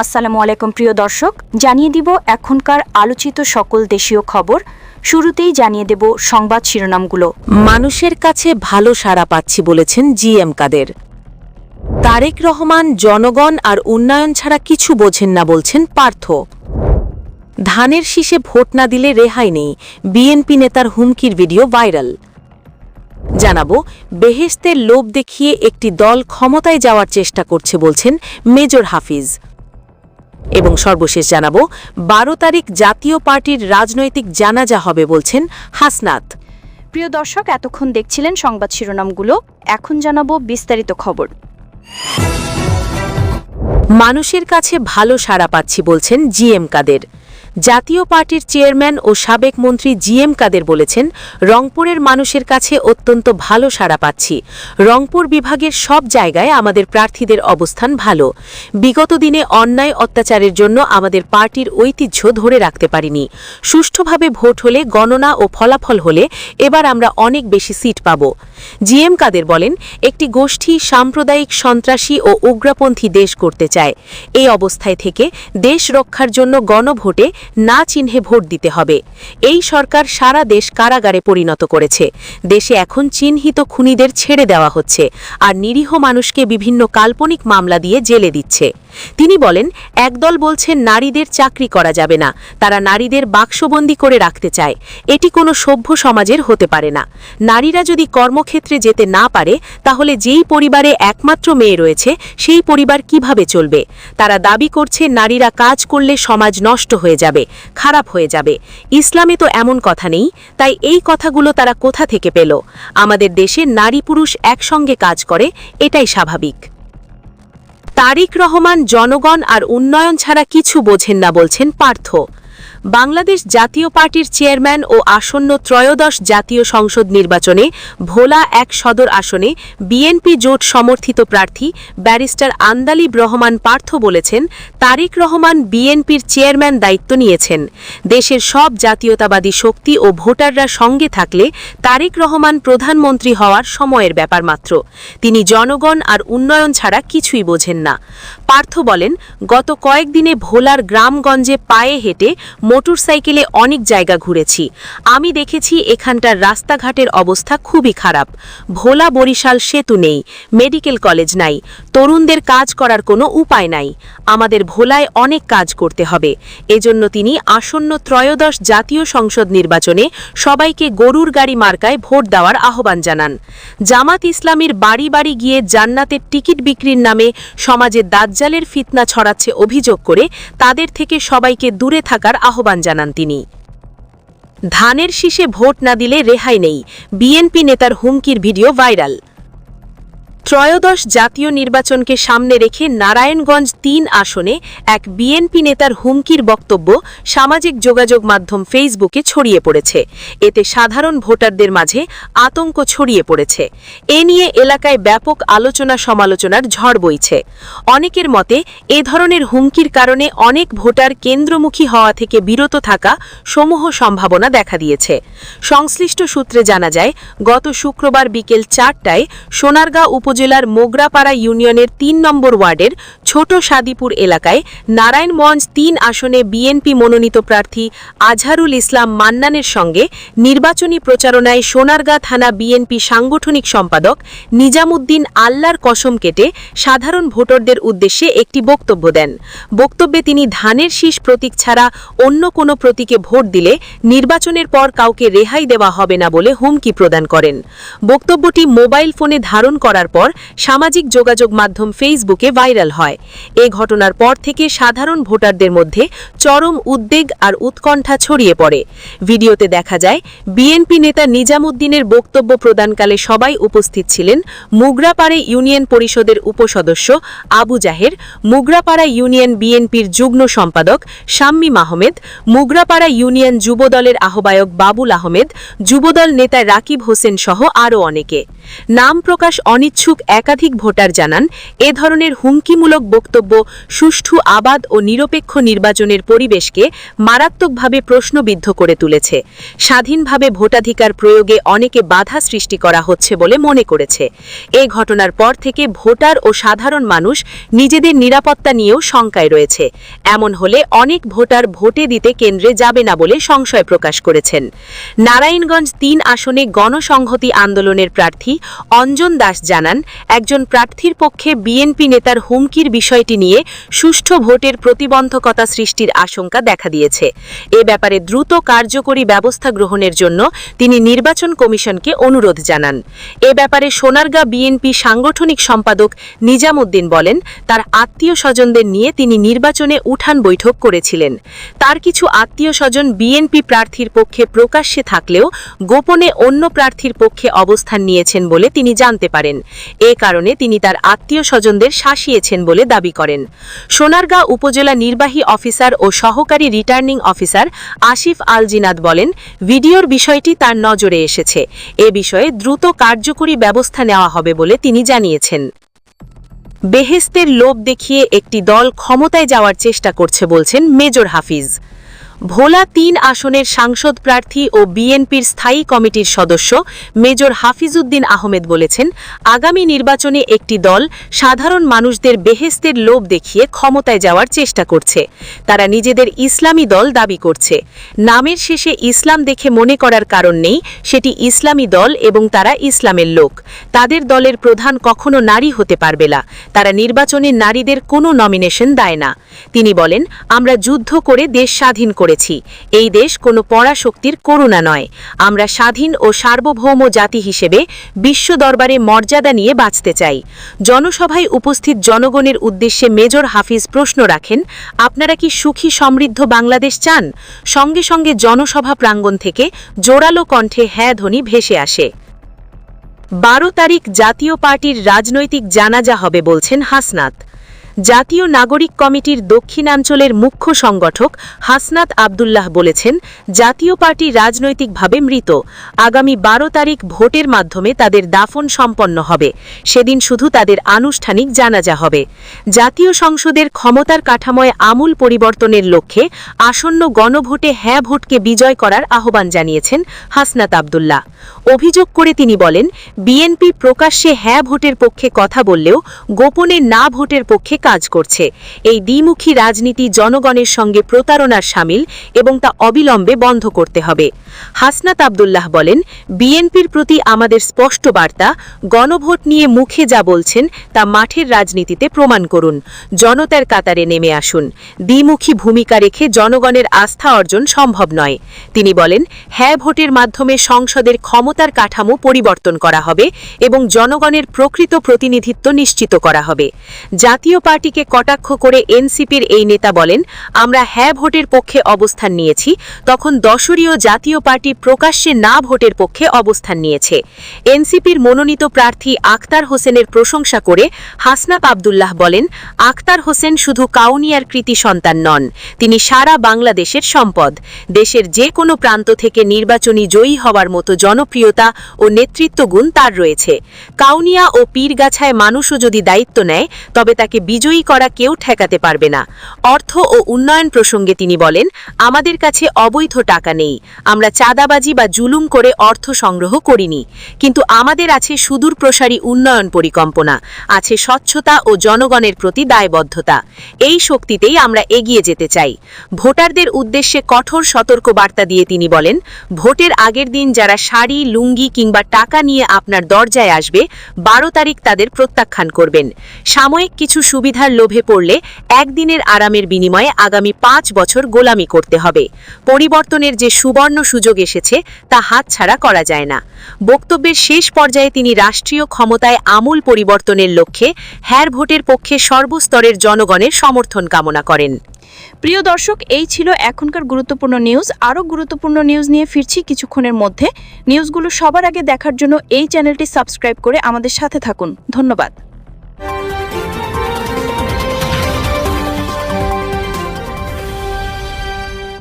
আসসালামু আলাইকুম প্রিয় দর্শক, জানিয়ে দিব এখনকার আলোচিত সকল দেশীয় খবর। শুরুতেই জানিয়ে দেব সংবাদ শিরোনামগুলো। মানুষের কাছে ভালো সাড়া পাচ্ছি বলেছেন জিএম কাদের। তারেক রহমান জনগণ আর উন্নয়ন ছাড়া কিছু বোঝেন না বলছেন পার্থ। ধানের শীষে ভোট না দিলে রেহাই নেই, বিএনপি নেতার হুমকির ভিডিও ভাইরাল। জানাবো বেহেশতের লোভ দেখিয়ে একটি দল ক্ষমতায় যাওয়ার চেষ্টা করছে বলছেন মেজর হাফিজ। এবং সর্বশেষ জানাবো 12 তারিখ জাতীয় পার্টির রাজনৈতিক জানাজা হবে বলছেন হাসনাত। প্রিয় দর্শক, এতক্ষণ দেখছিলেন সংবাদ শিরোনামগুলো, এখন জানাবো বিস্তারিত খবর। মানুষের কাছে ভালো সাড়া পাচ্ছি বলছেন জিএম কাদের। জাতীয় পার্টির চেয়ারম্যান ও সাবেক মন্ত্রী জিএম কাদের বলেছেন, রংপুরের মানুষের কাছে অত্যন্ত ভালো সাড়া পাচ্ছি। রংপুর বিভাগের সব জায়গায় আমাদের প্রার্থীদের অবস্থান ভালো। বিগত দিনে অন্যায় অত্যাচারের জন্য আমাদের পার্টির ঐতিহ্য ধরে রাখতে পারিনি। সুষ্ঠুভাবে ভোট হলে, গণনা ও ফলাফল হলে এবার আমরা অনেক বেশি সিট পাব। জিএম কাদের বলেন, একটি গোষ্ঠী সাম্প্রদায়িক, সন্ত্রাসী ও উগ্রপন্থী দেশ করতে চায়। এই অবস্থায় থেকে দেশ রক্ষার জন্য গণভোটে না চিহ্নে ভোট দিতে হবে। এই সরকার সারা দেশ কারাগারে পরিণত করেছে। দেশে এখন চিহ্নিত খুনিদের ছেড়ে দেওয়া হচ্ছে, আর নিরীহ মানুষকে বিভিন্ন কাল্পনিক মামলা দিয়ে জেলে দিচ্ছে। তিনি বলেন, একদল বলছে নারীদের চাকরি করা যাবে না, তারা নারীদের বাক্সবন্দি করে রাখতে চায়। এটি কোনো সভ্য সমাজের হতে পারে না। নারীরা যদি কর্মক্ষেত্রে যেতে না পারে, তাহলে যেই পরিবারে একমাত্র মেয়ে রয়েছে সেই পরিবার কিভাবে চলবে? তারা দাবি করছে নারীরা কাজ করলে সমাজ নষ্ট হয়ে যাবে, খারাপ হয়ে যাবে। ইসলামে তো এমন কথা নেই, তাই এই কথাগুলো তারা কোথা থেকে পেল? আমাদের দেশে নারী পুরুষ একসঙ্গে কাজ করে, এটাই স্বাভাবিক। তারেক রহমান জনগণ আর উন্নয়ন ছাড়া কিছু বোঝেন না বলছেন পার্থ। বাংলাদেশ জাতীয় পার্টির চেয়ারম্যান ও আসন্ন ত্রয়োদশ জাতীয় সংসদ নির্বাচনে ভোলা 1 সদর আসনে বিএনপি জোট সমর্থিত প্রার্থী ব্যারিস্টার আন্দালিব রহমান পার্থ বলেছেন, তারেক রহমান বিএনপির চেয়ারম্যান দায়িত্ব নিয়েছেন। দেশের সব জাতীয়তাবাদী শক্তি ও ভোটাররা সঙ্গে থাকলে তারেক রহমান প্রধানমন্ত্রী হওয়ার সময়ের ব্যাপার মাত্র। তিনি জনগণ আর উন্নয়ন ছাড়া কিছুই বোঝেন না। পার্থ বলেন, গত কয়েকদিনে ভোলার গ্রামগঞ্জে পায়ে হেঁটে, মোটরসাইকেলে অনেক জায়গা ঘুরেছি। আমি দেখেছি এখানটার রাস্তাঘাটের অবস্থা খুবই খারাপ। ভোলা বরিশাল সেতু নেই, মেডিকেল কলেজ নাই, তরুণদের কাজ করার কোনো উপায় নাই। আমাদের ভোলায় অনেক কাজ করতে হবে। এজন্য তিনি আসন্ন ত্রয়োদশ জাতীয় সংসদ নির্বাচনে সবাইকে গরুর গাড়ি মার্কায় ভোট দেওয়ার আহ্বান জানান। জামাত ইসলামীর বাড়ি বাড়ি গিয়ে জান্নাতের টিকিট বিক্রির নামে সমাজে দাজ্জালের ফিতনা ছড়াচ্ছে অভিযোগ করে তাদের থেকে সবাইকে দূরে থাকার আহ্বান জানান তিনি। ধানের শীষে ভোট না দিলে রেহাই নেই, বিএনপি নেতার হুমকির ভিডিও ভাইরাল। ত্রয়োদশ জাতীয় নির্বাচনকে সামনে রেখে নারায়ণগঞ্জ 3 আসনে এক বিএনপি নেতার হুমকির বক্তব্য সামাজিক যোগাযোগ মাধ্যম ফেসবুকে ছড়িয়ে পড়েছে। এতে সাধারণ ভোটারদের মাঝে আতঙ্ক ছড়িয়ে পড়েছে। এ নিয়ে এলাকায় ব্যাপক আলোচনা সমালোচনার ঝড় বইছে। অনেকের মতে, এ ধরনের হুমকির কারণে অনেক ভোটার কেন্দ্রমুখী হওয়া থেকে বিরত থাকা সমূহ সম্ভাবনা দেখা দিয়েছে। সংশ্লিষ্ট সূত্রে জানা যায়, গত শুক্রবার বিকেল 4টায় সোনারগাঁ উপজেলার মোগরাপাড়া ইউনিয়নের 3 নম্বর ওয়ার্ডের ছোট সাদিপুর এলাকায় নারায়ণগঞ্জ 3 আসনে বিএনপি মনোনীত প্রার্থী আজহারুল ইসলাম মান্নানের সঙ্গে নির্বাচনী প্রচারণায় সোনারগাঁ থানা বিএনপি সাংগঠনিক সম্পাদক নিজামুদ্দিন আল্লাহর কসম কেটে সাধারণ ভোটারদের উদ্দেশ্যে একটি বক্তব্য দেন। বক্তব্যে তিনি ধানের শীষ প্রতীক ছাড়া অন্য কোনো প্রতীকে ভোট দিলে নির্বাচনের পর কাউকে রেহাই দেওয়া হবে না বলে হুমকি প্রদান করেন। বক্তব্যটি মোবাইল ফোনে ধারণ করার পর সামাজিক যোগাযোগ মাধ্যম ফেসবুকে ভাইরাল হয়। এ ঘটনার পর থেকে সাধারণ ভোটারদের মধ্যে চরম উদ্বেগ আর উৎকণ্ঠা ছড়িয়ে পড়ে। ভিডিওতে দেখা যায়, বিএনপি নেতা নিজামুদ্দিনের বক্তব্য প্রদানকালে সবাই উপস্থিত ছিলেন মুগরাপাড়া ইউনিয়ন পরিষদের উপসদস্য আবু জাহের, মুগরাপাড়া ইউনিয়ন বিএনপির যুগ্ম সম্পাদক শাম্মীম আহমেদ, মুগরাপাড়া ইউনিয়ন যুবদলের আহ্বায়ক বাবুল আহমেদ, যুবদল নেতা রাকিব হোসেন সহ আরও অনেকে। নাম প্রকাশ অনিচ্ছুক ইচ্ছুক একাধিক ভোটার জানান, এ ধরনের হুমকিমূলক বক্তব্য সুষ্ঠু, আবাদ ও নিরপেক্ষ নির্বাচনের পরিবেশকে মারাত্মকভাবে প্রশ্নবিদ্ধ করে তুলেছে। স্বাধীনভাবে ভোটাধিকার প্রয়োগে অনেকে বাধা সৃষ্টি করা হচ্ছে বলে মনে করেছে। এ ঘটনার পর থেকে ভোটার ও সাধারণ মানুষ নিজেদের নিরাপত্তা নিয়েও শঙ্কায় রয়েছে। এমন হলে অনেক ভোটার ভোটে দিতে কেন্দ্রে যাবে না বলে সংশয় প্রকাশ করেছেন। নারায়ণগঞ্জ ৩ আসনে গণসংহতি আন্দোলনের প্রার্থী অঞ্জন দাস জানান, একজন প্রার্থীর পক্ষে বিএনপি নেতার হুমকির বিষয়টি নিয়ে সুষ্ঠু ভোটের প্রতিবন্ধকতা সৃষ্টির আশঙ্কা দেখা দিয়েছে। এ ব্যাপারে দ্রুত কার্যকরী ব্যবস্থা গ্রহণের জন্য তিনি নির্বাচন কমিশনকে অনুরোধ জানান। এ ব্যাপারে সোনারগাঁ বিএনপি সাংগঠনিক সম্পাদক নিজামুদ্দিন বলেন, তার আত্মীয় স্বজনদের নিয়ে তিনি নির্বাচনে উঠান বৈঠক করেছিলেন। তার কিছু আত্মীয় স্বজন বিএনপি প্রার্থীর পক্ষে প্রকাশ্যে থাকলেও গোপনে অন্য প্রার্থীর পক্ষে অবস্থান নিয়েছেন বলে তিনি জানতে পারেন। এ কারণে তিনি তার আত্মীয় স্বজনদের শাসিয়েছেন বলে দাবি করেন। সোনারগাঁ উপজেলা নির্বাহী অফিসার ও সহকারী রিটার্নিং অফিসার আসিফ আল জিনাদ বলেন, ভিডিওর বিষয়টি তার নজরে এসেছে। এ বিষয়ে দ্রুত কার্যকরী ব্যবস্থা নেওয়া হবে বলে তিনি জানিয়েছেন। বেহেশতের লোভ দেখিয়ে একটি দল ক্ষমতায় যাওয়ার চেষ্টা করছে বলছেন মেজর হাফিজ। ভোলা ৩ আসনের সাংসদ প্রার্থী ও বিএনপির স্থায়ী কমিটির সদস্য মেজর হাফিজউদ্দিন আহমেদ বলেছেন, আগামী নির্বাচনে একটি দল সাধারণ মানুষদের বেহেশতের লোভ দেখিয়ে ক্ষমতায় যাওয়ার চেষ্টা করছে। তারা নিজেদের ইসলামী দল দাবি করছে। নামের শেষে ইসলাম দেখে মনে করার কারণ নেই সেটি ইসলামী দল এবং তারা ইসলামের লোক। তাদের দলের প্রধান কখনো নারী হতে পারবে না। তারা নির্বাচনে নারীদের কোনো নমিনেশন দেয় না। তিনি বলেন, আমরা যুদ্ধ করে দেশ স্বাধীন করেছি। এই দেশ কোনো পরাশক্তির করুণা নয়। আমরা স্বাধীন ও সার্বভৌম জাতি হিসেবে বিশ্ব দরবারে মর্যাদা নিয়ে বাঁচতে চাই। জনসভায় উপস্থিত জনগণের উদ্দেশ্যে মেজর হাফিজ প্রশ্ন রাখেন, আপনারা কি সুখী সমৃদ্ধ বাংলাদেশ চান? সঙ্গে সঙ্গে জনসভা প্রাঙ্গণ থেকে জোরালো কণ্ঠে হ্যাঁ ধ্বনি ভেসে আসে। ১২ তারিখ জাতীয় পার্টির রাজনৈতিক জানাজা হবে বলছেন হাসনাত। জাতীয় নাগরিক কমিটির দক্ষিণাঞ্চলের মুখ্য সংগঠক হাসনাত আবদুল্লাহ বলেছেন, জাতীয় পার্টি রাজনৈতিকভাবে মৃত। আগামী ১২ তারিখ ভোটের মাধ্যমে তাদের দাফন সম্পন্ন হবে। সেদিন শুধু তাদের আনুষ্ঠানিক জানাজা হবে। জাতীয় সংসদের ক্ষমতার কাঠামোয় আমূল পরিবর্তনের লক্ষ্যে আসন্ন গণভোটে হ্যাঁ ভোটকে বিজয় করার আহ্বান জানিয়েছেন হাসনাত আবদুল্লাহ। অভিযোগ করে তিনি বলেন, বিএনপি প্রকাশ্যে হ্যাঁ ভোটের পক্ষে কথা বললেও গোপনে না ভোটের পক্ষে কাজ করছে। এই দ্বিমুখী রাজনীতি জনগণের সঙ্গে প্রতারণার শামিল এবং তা অবিলম্বে বন্ধ করতে হবে। হাসনাত আবদুল্লাহ বলেন, বিএনপির প্রতি আমাদের স্পষ্ট বার্তা, গণভোট নিয়ে মুখে যা বলছেন তা মাঠের রাজনীতিতে প্রমাণ করুন। জনতার কাতারে নেমে আসুন। দ্বিমুখী ভূমিকা রেখে জনগণের আস্থা অর্জন সম্ভব নয়। তিনি বলেন, হ্যাঁ ভোটের মাধ্যমে সংসদের ক্ষমতার কাঠামো পরিবর্তন করা হবে এবং জনগণের প্রকৃত প্রতিনিধিত্ব নিশ্চিত করা হবে। জাতীয় পার্টিকে কটাক্ষ করে এনসিপির এই নেতা বলেন, আমরা হ্যাঁ ভোটের পক্ষে অবস্থান নিয়েছি, তখন দশরীয় জাতীয় পার্টি প্রকাশ্যে না ভোটের পক্ষে অবস্থান নিয়েছে। এনসিপির মনোনীত প্রার্থী আখতার হোসেনের প্রশংসা করে হাসনাত আবদুল্লাহ বলেন, আখতার হোসেন শুধু কাউনিয়ার কৃতি সন্তান নন, তিনি সারা বাংলাদেশের সম্পদ। দেশের যে কোনো প্রান্ত থেকে নির্বাচনী জয়ী হওয়ার মতো জনপ্রিয়তা ও নেতৃত্ব গুণ তার রয়েছে। কাউনিয়া ও পীরগাছায় মানুষও যদি দায়িত্ব নেয় তবে তাকে বিজয়ী করা কেউ ঠেকাতে পারবে না। অর্থ ও উন্নয়ন প্রসঙ্গে তিনি বলেন, আমাদের কাছে অবৈধ টাকা নেই। আমরা চাঁদাবাজি বা জুলুম করে অর্থ সংগ্রহ করিনি। কিন্তু আমাদের আছে সুদূরপ্রসারী উন্নয়ন পরিকল্পনা, আছে স্বচ্ছতা ও জনগণের প্রতি দায়বদ্ধতা। এই শক্তিতেই আমরা এগিয়ে যেতে চাই। ভোটারদের উদ্দেশ্যে কঠোর সতর্ক বার্তা দিয়ে তিনি বলেন, ভোটের আগের দিন যারা শাড়ি, লুঙ্গি কিংবা টাকা নিয়ে আপনার দরজায় আসবে, ১২ তারিখ তাদের প্রত্যাখ্যান করবেন। সাময়িক কিছু সুবিধার লোভে পড়লে একদিনের আরামের বিনিময়ে আগামী ৫ বছর গোলামি করতে হবে। পরিবর্তনের যে সুবর্ণ সুযোগ এসেছে তা হাতছাড়া করা যায় না। বক্তব্যের শেষ পর্যায়ে তিনি রাষ্ট্রীয় ক্ষমতায় আমূল পরিবর্তনের লক্ষ্যে হ্যাঁ ভোটের পক্ষে সর্বস্তরের জনগণের সমর্থন কামনা করেন। প্রিয় দর্শক, এই ছিল এখনকার গুরুত্বপূর্ণ নিউজ। আরও গুরুত্বপূর্ণ নিউজ নিয়ে ফিরছি কিছুক্ষণের মধ্যে। নিউজগুলো সবার আগে দেখার জন্য এই চ্যানেলটি সাবস্ক্রাইব করে আমাদের সাথে থাকুন। ধন্যবাদ।